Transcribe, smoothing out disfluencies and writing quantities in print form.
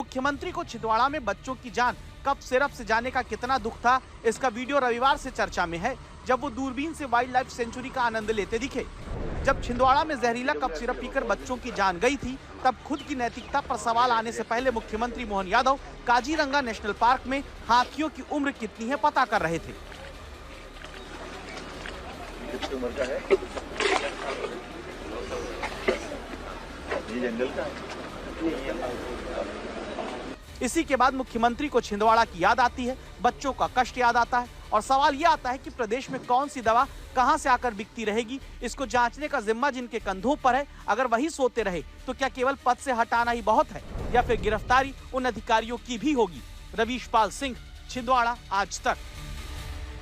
मुख्यमंत्री को छिंदवाड़ा में बच्चों की जान कप सिरप से जाने का कितना दुख था, इसका वीडियो रविवार से चर्चा में है, जब वो दूरबीन से वाइल्ड लाइफ सेंचुरी का आनंद लेते दिखे। जब छिंदवाड़ा में जहरीला कप सिरप पीकर बच्चों की जान गई थी, तब खुद की नैतिकता पर सवाल आने से पहले मुख्यमंत्री मोहन यादव काजीरंगा नेशनल पार्क में हाथियों की उम्र कितनी है पता कर रहे थे। कितनी उम्र का है? ये जंगल का है। इसी के बाद मुख्यमंत्री को छिंदवाड़ा की याद आती है, बच्चों का कष्ट याद आता है और सवाल ये आता है कि प्रदेश में कौन सी दवा कहां से आकर बिकती रहेगी। इसको जांचने का जिम्मा जिनके कंधों पर है, अगर वही सोते रहे तो क्या केवल पद से हटाना ही बहुत है या फिर गिरफ्तारी उन अधिकारियों की भी होगी। रवीश पाल सिंह, छिंदवाड़ा, आज तक।